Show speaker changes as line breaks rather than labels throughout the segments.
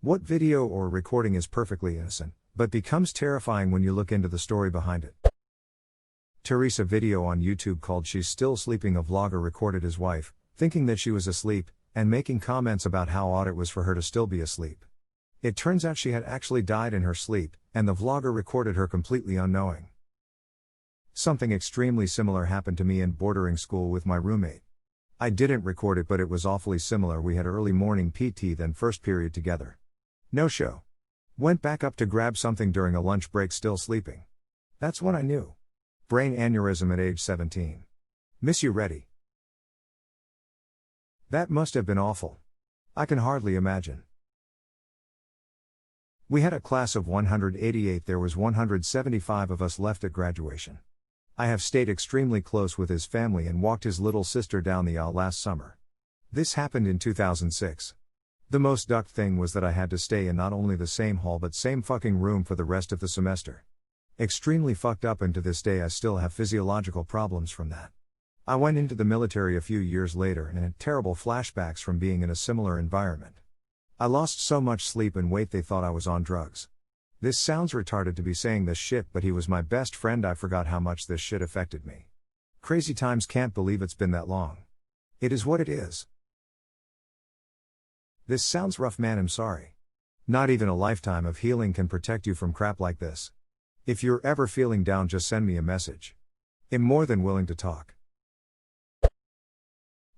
What video or recording is perfectly innocent, but becomes terrifying when you look into the story behind it? Teresa video on YouTube called She's Still Sleeping. A vlogger recorded his wife, thinking that she was asleep, and making comments about how odd it was for her to still be asleep. It turns out she had actually died in her sleep, and the vlogger recorded her completely unknowing. Something extremely similar happened to me in boarding school with my roommate. I didn't record it, but it was awfully similar. We had early morning PT then first period together. No show. Went back up to grab something during a lunch break, still sleeping. That's when I knew. Brain aneurysm at age 17. Miss you, Reddy. That must have been awful. I can hardly imagine. We had a class of 188. There was 175 of us left at graduation. I have stayed extremely close with his family and walked his little sister down the aisle last summer. This happened in 2006. The most ducked thing was that I had to stay in not only the same hall but same fucking room for the rest of the semester. Extremely fucked up, and to this day I still have physiological problems from that. I went into the military a few years later and had terrible flashbacks from being in a similar environment. I lost so much sleep and weight they thought I was on drugs. This sounds retarded to be saying this shit, but he was my best friend. I forgot how much this shit affected me. Crazy times, can't believe it's been that long. It is what it is. This sounds rough, man, I'm sorry. Not even a lifetime of healing can protect you from crap like this. If you're ever feeling down, just send me a message. I'm more than willing to talk.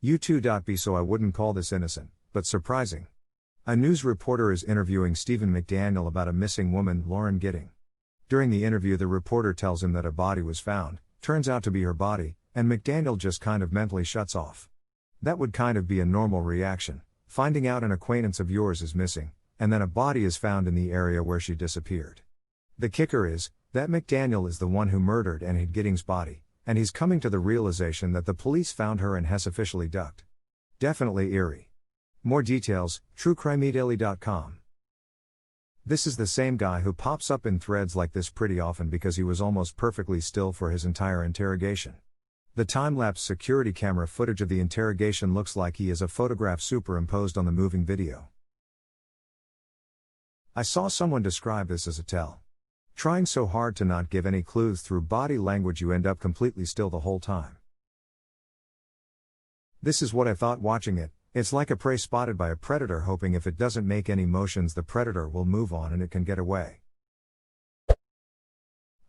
U2.B. So I wouldn't call this innocent, but surprising. A news reporter is interviewing Stephen McDaniel about a missing woman, Lauren Gidding. During the interview, the reporter tells him that a body was found, turns out to be her body, and McDaniel just kind of mentally shuts off. That would kind of be a normal reaction, finding out an acquaintance of yours is missing, and then a body is found in the area where she disappeared. The kicker is that McDaniel is the one who murdered and hid Gidding's body, and he's coming to the realization that the police found her and has officially ducked. Definitely eerie. More details, truecrimedaily.com. This is the same guy who pops up in threads like this pretty often because he was almost perfectly still for his entire interrogation. The time-lapse security camera footage of the interrogation looks like he is a photograph superimposed on the moving video. I saw someone describe this as a tell. Trying so hard to not give any clues through body language you end up completely still the whole time. This is what I thought watching it. It's like a prey spotted by a predator, hoping if it doesn't make any motions the predator will move on and it can get away.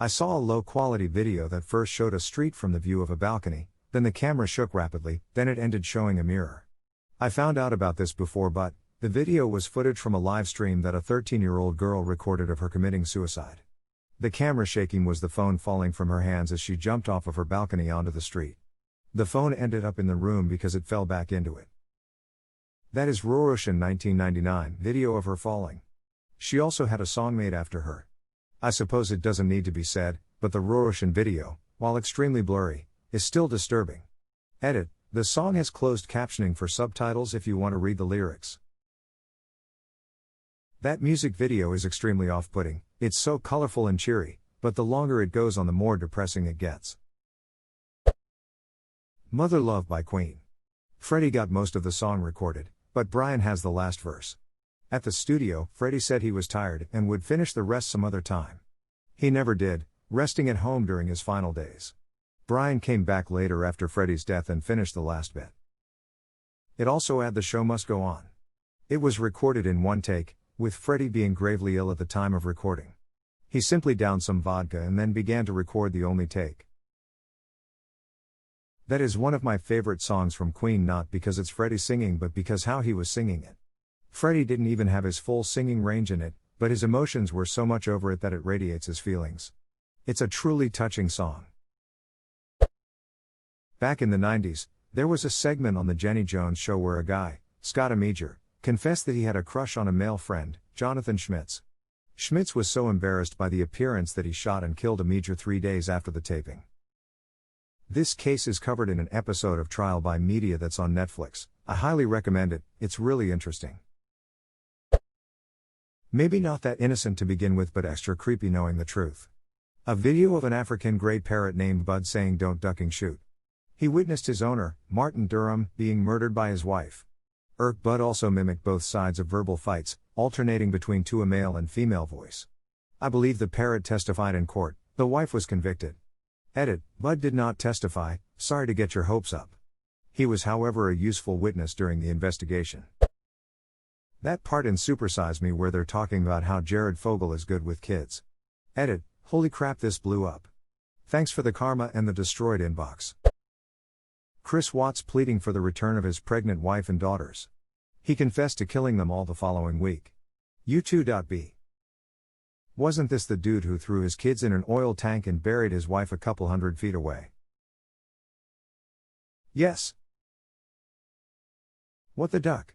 I saw a low-quality video that first showed a street from the view of a balcony, then the camera shook rapidly, then it ended showing a mirror. I found out about this before, but the video was footage from a live stream that a 13-year-old girl recorded of her committing suicide. The camera shaking was the phone falling from her hands as she jumped off of her balcony onto the street. The phone ended up in the room because it fell back into it. That is Rorschach 1999 video of her falling. She also had a song made after her. I suppose it doesn't need to be said, but the Rorschach video, while extremely blurry, is still disturbing. Edit, the song has closed captioning for subtitles if you want to read the lyrics. That music video is extremely off-putting. It's so colorful and cheery, but the longer it goes on the more depressing it gets. Mother Love by Queen. Freddie got most of the song recorded, but Brian has the last verse. At the studio, Freddie said he was tired and would finish the rest some other time. He never did, resting at home during his final days. Brian came back later after Freddie's death and finished the last bit. It also adds The Show Must Go On. It was recorded in one take, with Freddie being gravely ill at the time of recording. He simply downed some vodka and then began to record the only take. That is one of my favorite songs from Queen, not because it's Freddie singing but because how he was singing it. Freddie didn't even have his full singing range in it, but his emotions were so much over it that it radiates his feelings. It's a truly touching song. Back in the 90s, there was a segment on the Jenny Jones show where a guy, Scott Amager, confessed that he had a crush on a male friend, Jonathan Schmitz. Schmitz was so embarrassed by the appearance that he shot and killed Amager 3 days after the taping. This case is covered in an episode of Trial by Media that's on Netflix. I highly recommend it, it's really interesting. Maybe not that innocent to begin with, but extra creepy knowing the truth. A video of an African gray parrot named Bud saying "Don't ducking shoot." He witnessed his owner, Martin Durham, being murdered by his wife. Bud also mimicked both sides of verbal fights, alternating between a male and female voice. I believe the parrot testified in court. The wife was convicted. Edit, Bud did not testify, sorry to get your hopes up. He was however a useful witness during the investigation. That part in Supersize Me where they're talking about how Jared Fogle is good with kids. Edit, holy crap this blew up. Thanks for the karma and the destroyed inbox. Chris Watts pleading for the return of his pregnant wife and daughters. He confessed to killing them all the following week. U2.B. Wasn't this the dude who threw his kids in an oil tank and buried his wife a couple 100 feet away? Yes. What the duck?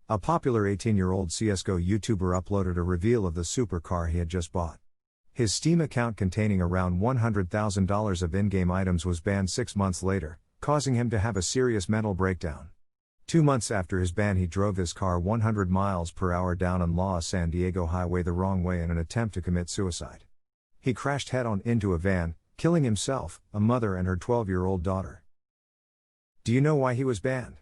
A popular 18-year-old CSGO YouTuber uploaded a reveal of the supercar he had just bought. His Steam account containing around $100,000 of in-game items was banned 6 months later, causing him to have a serious mental breakdown. 2 months after his ban, he drove his car 100 miles per hour down an La San Diego highway the wrong way in an attempt to commit suicide. He crashed head-on into a van, killing himself, a mother and her 12-year-old daughter. Do you know why he was banned?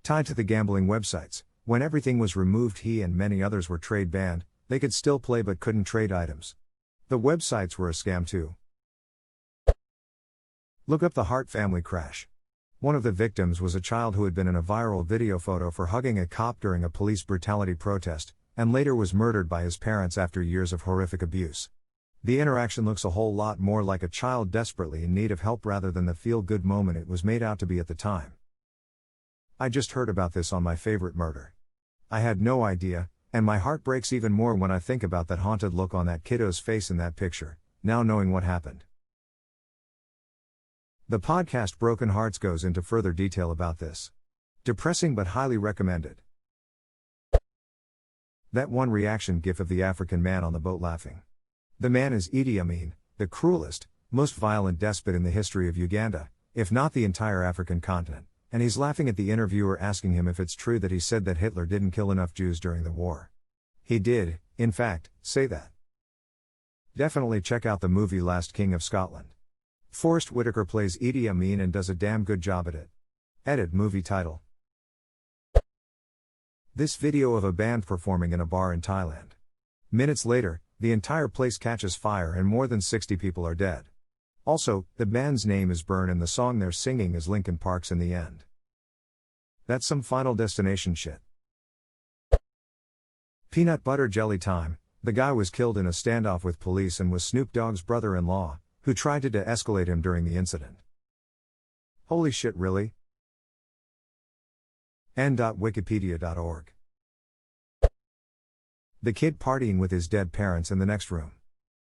Tied to the gambling websites, when everything was removed he and many others were trade banned, they could still play but couldn't trade items. The websites were a scam too. Look up the Hart family crash. One of the victims was a child who had been in a viral video photo for hugging a cop during a police brutality protest, and later was murdered by his parents after years of horrific abuse. The interaction looks a whole lot more like a child desperately in need of help rather than the feel-good moment it was made out to be at the time. I just heard about this on my favorite murder. I had no idea, and my heart breaks even more when I think about that haunted look on that kiddo's face in that picture, now knowing what happened. The podcast Broken Hearts goes into further detail about this. Depressing but highly recommended. That one reaction gif of the African man on the boat laughing. The man is Idi Amin, the cruelest, most violent despot in the history of Uganda, if not the entire African continent, and he's laughing at the interviewer asking him if it's true that he said that Hitler didn't kill enough Jews during the war. He did, in fact, say that. Definitely check out the movie Last King of Scotland. Forrest Whitaker plays Idi Amin and does a damn good job at it. Edit movie title. This video of a band performing in a bar in Thailand. Minutes later, the entire place catches fire and more than 60 people are dead. Also, the band's name is Burn and the song they're singing is Linkin Park's In the End. That's some Final Destination shit. Peanut butter jelly time. The guy was killed in a standoff with police and was Snoop Dogg's brother-in-law, who tried to de-escalate him during the incident. Holy shit, really? n.wikipedia.org. The kid partying with his dead parents in the next room.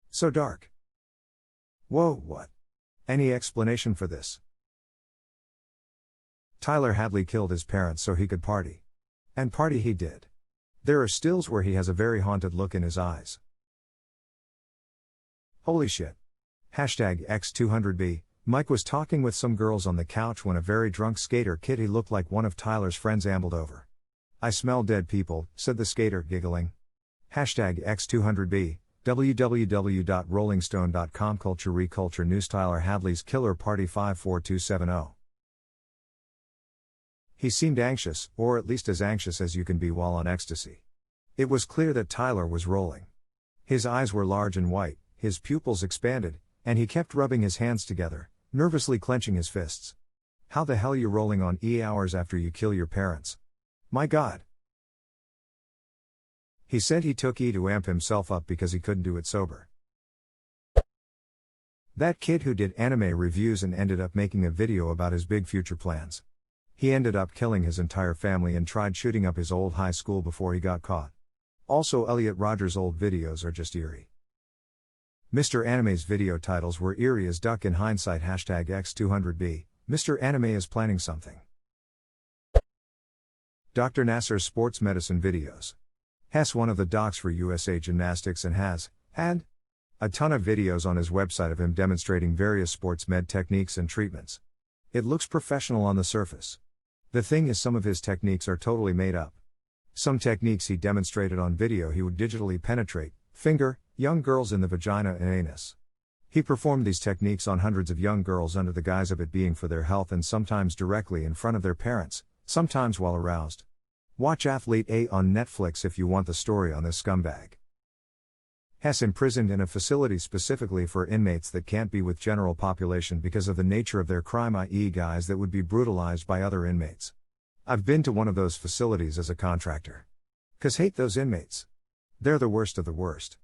So dark. Whoa, what? Any explanation for this? Tyler Hadley killed his parents so he could party. And party he did. There are stills where he has a very haunted look in his eyes. Holy shit. #X200B, Mike was talking with some girls on the couch when a very drunk skater kid he looked like one of Tyler's friends ambled over. I smell dead people, said the skater, giggling. #X200B, www.rollingstone.com Culture Reculture News Tyler Hadley's Killer Party 54270. He seemed anxious, or at least as anxious as you can be while on ecstasy. It was clear that Tyler was rolling. His eyes were large and white, his pupils expanded, and he kept rubbing his hands together, nervously clenching his fists. How the hell you rolling on hours after you kill your parents? My God. He said he took to amp himself up because he couldn't do it sober. That kid who did anime reviews and ended up making a video about his big future plans. He ended up killing his entire family and tried shooting up his old high school before he got caught. Also, Elliot Rodgers' old videos are just eerie. Mr. Anime's video titles were eerie as duck in hindsight. #X200B, Mr. Anime is planning something. Dr. Nasser's sports medicine videos. Hess one of the docs for USA Gymnastics and has had a ton of videos on his website of him demonstrating various sports med techniques and treatments. It looks professional on the surface. The thing is, some of his techniques are totally made up. Some techniques he demonstrated on video he would digitally penetrate, finger, young girls in the vagina and anus. He performed these techniques on hundreds of young girls under the guise of it being for their health and sometimes directly in front of their parents, sometimes while aroused. Watch Athlete A on Netflix if you want the story on this scumbag. Hess imprisoned in a facility specifically for inmates that can't be with general population because of the nature of their crime, i.e. guys that would be brutalized by other inmates. I've been to one of those facilities as a contractor. 'Cause hate those inmates. They're the worst of the worst.